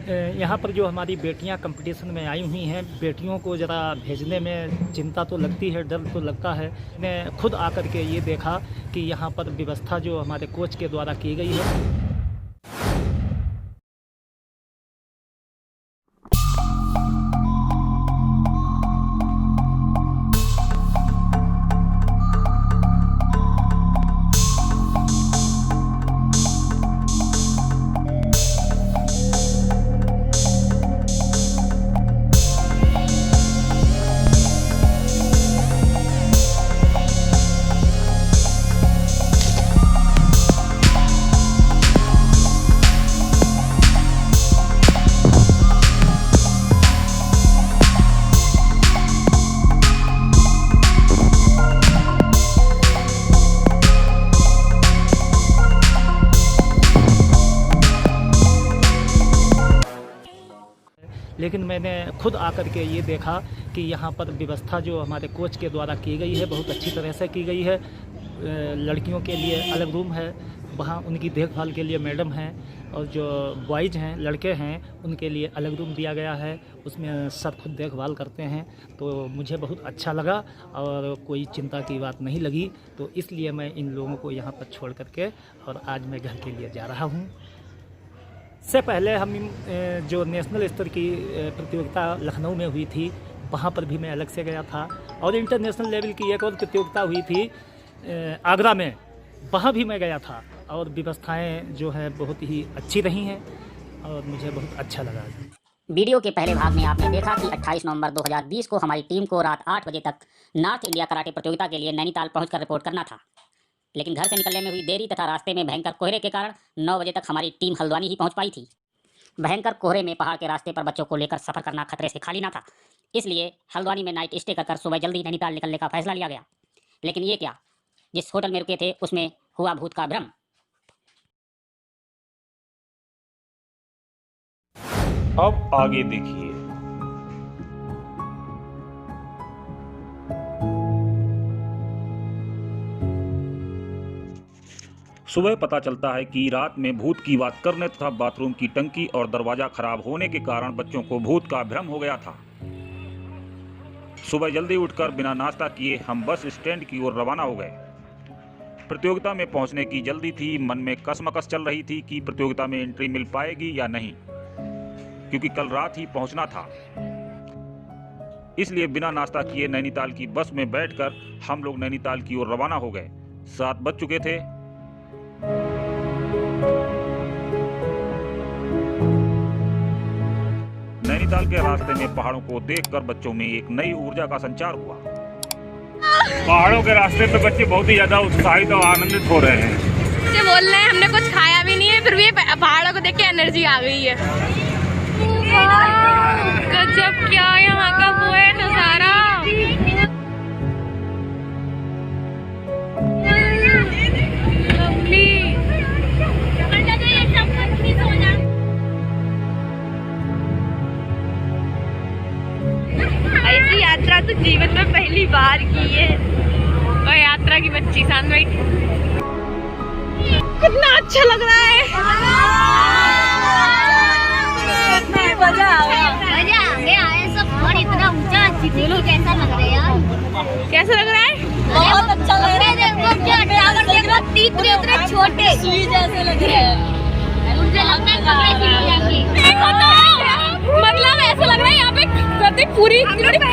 यहाँ पर जो हमारी बेटियाँ कंपटीशन में आई हुई हैं, बेटियों को ज़रा भेजने में चिंता तो लगती है, डर तो लगता है। मैंने खुद आकर के ये देखा कि यहाँ पर व्यवस्था जो हमारे कोच के द्वारा की गई है। लेकिन मैंने खुद आकर के ये देखा कि यहाँ पर व्यवस्था जो हमारे कोच के द्वारा की गई है, बहुत अच्छी तरह से की गई है। लड़कियों के लिए अलग रूम है, वहाँ उनकी देखभाल के लिए मैडम हैं, और जो बॉयज़ हैं, लड़के हैं, उनके लिए अलग रूम दिया गया है। उसमें सब खुद देखभाल करते हैं। तो मुझे बहुत अच्छा लगा और कोई चिंता की बात नहीं लगी। तो इसलिए मैं इन लोगों को यहाँ पर छोड़ करके और आज मैं घर के लिए जा रहा हूँ। से पहले हम जो नेशनल स्तर की प्रतियोगिता लखनऊ में हुई थी, वहाँ पर भी मैं अलग से गया था। और इंटरनेशनल लेवल की एक और प्रतियोगिता हुई थी आगरा में, वहाँ भी मैं गया था। और व्यवस्थाएं जो है बहुत ही अच्छी रही हैं और मुझे बहुत अच्छा लगा। वीडियो के पहले भाग में आपने देखा कि 28 नवंबर 2020 को हमारी टीम को रात 8 बजे तक नॉर्थ इंडिया कराटे प्रतियोगिता के लिए नैनीताल पहुंचकर रिपोर्ट करना था। लेकिन घर से निकलने में हुई देरी तथा रास्ते में भयंकर कोहरे के कारण 9 बजे तक हमारी टीम हल्द्वानी ही पहुंच पाई थी। भयंकर कोहरे में पहाड़ के रास्ते पर बच्चों को लेकर सफर करना खतरे से खाली ना था, इसलिए हल्द्वानी में नाइट स्टे कर सुबह जल्दी नैनीताल निकलने का फैसला लिया गया। लेकिन ये क्या, जिस होटल में रुके थे उसमें हुआ भूत का भ्रम। अब आगे देखिए। सुबह पता चलता है कि रात में भूत की बात करने तथा बाथरूम की टंकी और दरवाजा खराब होने के कारण बच्चों को भूत का भ्रम हो गया था। सुबह जल्दी उठकर बिना नाश्ता किए हम बस स्टैंड की ओर रवाना हो गए। प्रतियोगिता में पहुंचने की जल्दी थी, मन में कसमकस चल रही थी कि प्रतियोगिता में एंट्री मिल पाएगी या नहीं, क्योंकि कल रात ही पहुंचना था। इसलिए बिना नाश्ता किए नैनीताल की बस में बैठकर हम लोग नैनीताल की ओर रवाना हो गए। 7 बज चुके थे। नैनीताल के रास्ते में पहाड़ों को देखकर बच्चों में एक नई ऊर्जा का संचार हुआ। पहाड़ों के रास्ते पे बच्चे बहुत ही ज्यादा उत्साहित और आनंदित हो रहे हैं। बच्चे बोल रहे हैं हमने कुछ खाया भी नहीं है, फिर भी पहाड़ों को देख के एनर्जी आ गई है। गजब, क्या यहाँ का वो है नजारा। ऐसी यात्रा तो जीवन में पहली बार की है। और यात्रा की बच्ची साथ में कितना अच्छा लग रहा है। मजा आ गया है सब। और इतना ऊंचा कैसा लग रहा है यार? कैसा लग रहा है? बहुत अच्छा लग रहा है। छोटे सुई जैसे लग रहे हैं। मुझे लगता है मतलब ऐसा लग रहा है यहाँ पे करते पूरी लेकिन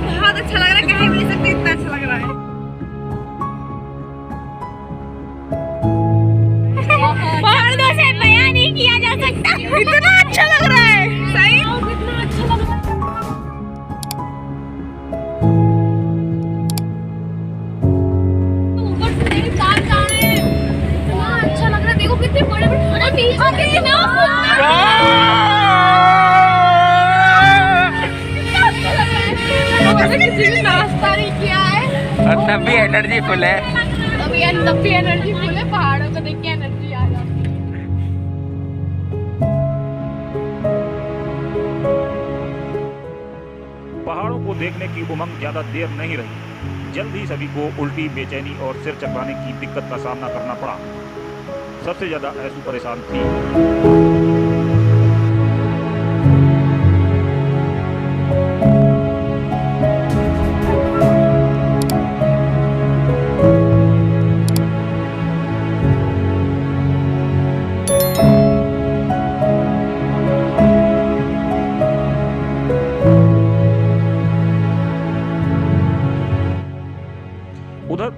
बहुत अच्छा लग रहा है। कहीं भी नहीं सकते, इतना अच्छा लग रहा है। पहाड़ों से बयान नहीं किया जा सकता, इतना अच्छा लग रहा है। सही, कितना अच्छा लग रहा है। ऊपर से देखिए तार तार है, इतना अच्छा लग रहा है। देखो कितने बड़े बड़े नाश्ता नहीं किया है और तब भी एनर्जी फुल है। तब भी एनर्जी फुल है। पहाड़ों को देख के एनर्जी आ जाती है। पहाड़ों को देखने की उमंग ज्यादा देर नहीं रही। जल्द ही सभी को उल्टी, बेचैनी और सिर चकराने की दिक्कत का सामना करना पड़ा। सबसे ज्यादा ऐसू परेशान थी।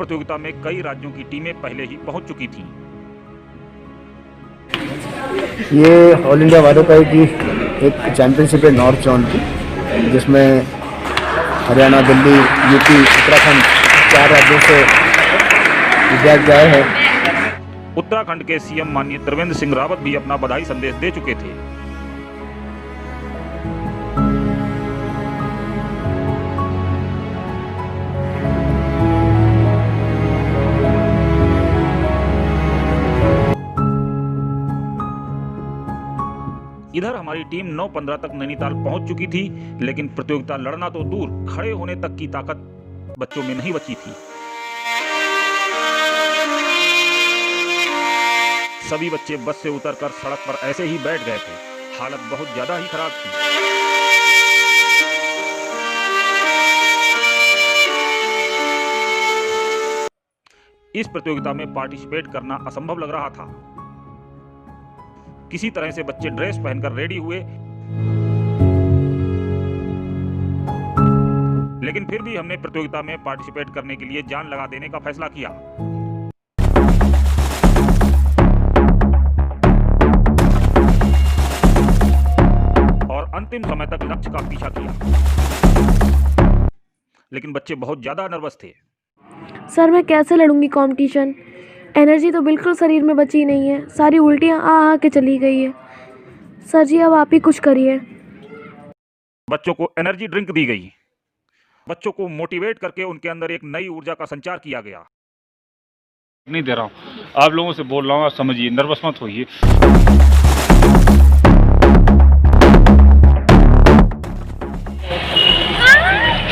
प्रतियोगिता में कई राज्यों की टीमें पहले ही पहुंच चुकी थीं। ये ऑल इंडिया वादोकाई की एक चैंपियनशिप है नॉर्थ जोन की, जिसमें हरियाणा, दिल्ली, यूपी, उत्तराखंड 4 राज्यों से विद्यार्थी आए हैं। उत्तराखंड के सीएम माननीय त्रिवेंद्र सिंह रावत भी अपना बधाई संदेश दे चुके थे। इधर हमारी टीम 9-15 तक नैनीताल पहुंच चुकी थी, लेकिन प्रतियोगिता लड़ना तो दूर, खड़े होने तक की ताकत बच्चों में नहीं बची थी। सभी बच्चे बस से उतरकर सड़क पर ऐसे ही बैठ गए थे। हालत बहुत ज्यादा ही खराब थी। इस प्रतियोगिता में पार्टिसिपेट करना असंभव लग रहा था। किसी तरह से बच्चे ड्रेस पहनकर रेडी हुए, लेकिन फिर भी हमने प्रतियोगिता में पार्टिसिपेट करने के लिए जान लगा देने का फैसला किया। और अंतिम समय तक लक्ष्य का पीछा किया, लेकिन बच्चे बहुत ज्यादा नर्वस थे। सर मैं कैसे लड़ूंगी कंपटीशन? एनर्जी तो बिल्कुल शरीर में बची नहीं है, सारी उल्टियाँ आ के चली गई है। सर जी अब आप ही कुछ करिए। बच्चों को एनर्जी ड्रिंक दी गई। बच्चों को मोटिवेट करके उनके अंदर एक नई ऊर्जा का संचार किया गया। नहीं दे रहा हूँ, आप लोगों से बोल रहा हूँ, आप समझिए, नर्वस मत होइए।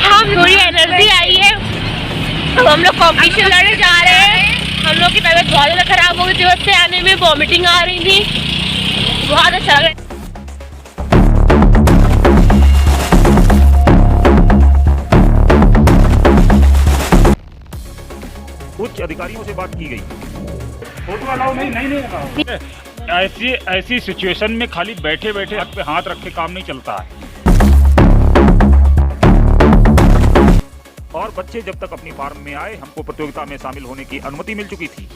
हाँ थोड़ी एनर्जी आई है, अब हम लोग कॉम्पिटिशन लड़ने जा रहे हैं। हम लोग की तबीयत बहुत ज़्यादा खराब हो गई थी, बस से आने में वॉमिटिंग आ रही थी, बहुत अच्छा लगा। उच्च अधिकारियों से बात की गई। फोटो अलाउ नहीं होगा। ऐसी सिचुएशन में खाली बैठे बैठे हाथ पे हाथ रख के काम नहीं चलता है। और बच्चे जब तक अपनी फार्म में आए, हमको प्रतियोगिता में शामिल होने की अनुमति मिल चुकी थी।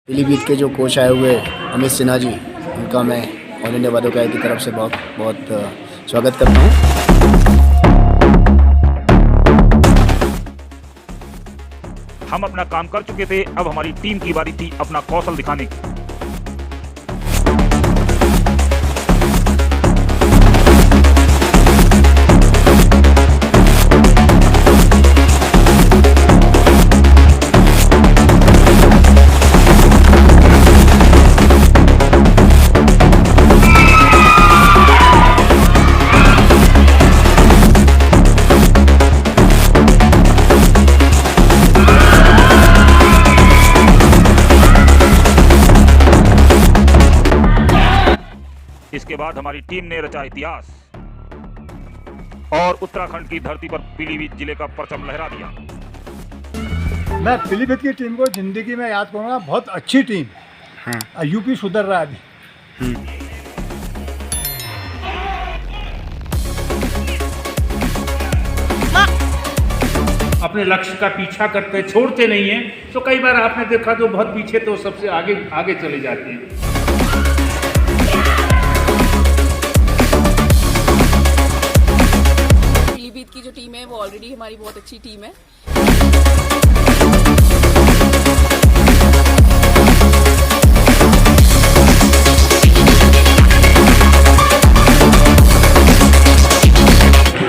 पीलीभीत के जो कोच आए हुए अमित सिन्हा जी, उनका मैं ऑल इंडिया वादोकाई की तरफ से बहुत बहुत स्वागत करता हूँ। हम अपना काम कर चुके थे, अब हमारी टीम की बारी थी अपना कौशल दिखाने की। इसके बाद हमारी टीम ने रचा इतिहास और उत्तराखंड की धरती पर पीलीभीत जिले का परचम लहरा दिया। मैं पीलीभीत की टीम को जिंदगी में याद करूंगा, बहुत अच्छी टीम। हाँ। यूपी सुधर रहा है अभी। अपने लक्ष्य का पीछा करते छोड़ते नहीं हैं, तो कई बार आपने देखा जो बहुत पीछे तो सबसे आगे आगे चले जाते हैं। पीलीभीत की जो टीम है वो ऑलरेडी हमारी बहुत अच्छी टीम है।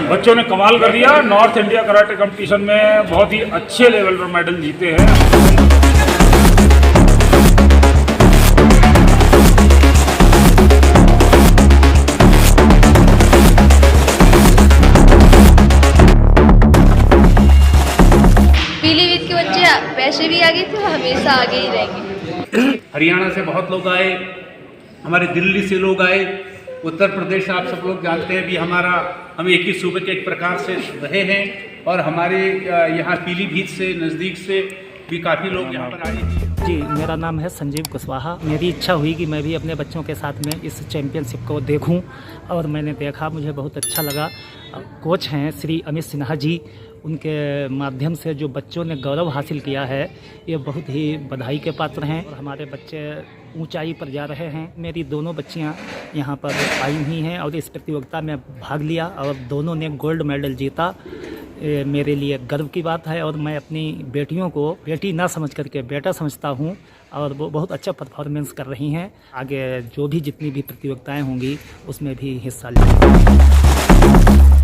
बच्चों ने कमाल कर दिया। नॉर्थ इंडिया कराटे कंपटीशन में बहुत ही अच्छे लेवल पर मेडल जीते हैं। पीलीभीत के बच्चे वैसे भी आगे थे, हमेशा आगे ही रहेंगे। हरियाणा से बहुत लोग आए, हमारे दिल्ली से लोग आए, उत्तर प्रदेश आप सब लोग जानते हैं भी हम एक ही सूबे के एक प्रकार से रहे हैं, और हमारे यहाँ पीलीभीत से नज़दीक से भी काफ़ी लोग यहाँ पर आए हैं। जी, मेरा नाम है संजीव कुशवाहा। मेरी इच्छा हुई कि मैं भी अपने बच्चों के साथ में इस चैम्पियनशिप को देखूं और मैंने देखा, मुझे बहुत अच्छा लगा। कोच हैं श्री अमित सिन्हा जी, उनके माध्यम से जो बच्चों ने गौरव हासिल किया है ये बहुत ही बधाई के पात्र हैं और हमारे बच्चे ऊंचाई पर जा रहे हैं। मेरी दोनों बच्चियां यहाँ पर आई हुई हैं और इस प्रतियोगिता में भाग लिया और दोनों ने गोल्ड मेडल जीता। ये मेरे लिए गर्व की बात है और मैं अपनी बेटियों को बेटी ना समझ करके बेटा समझता हूँ और वो बहुत अच्छा परफॉर्मेंस कर रही हैं। आगे जो भी जितनी भी प्रतियोगिताएं होंगी उसमें भी हिस्सा लेंगे।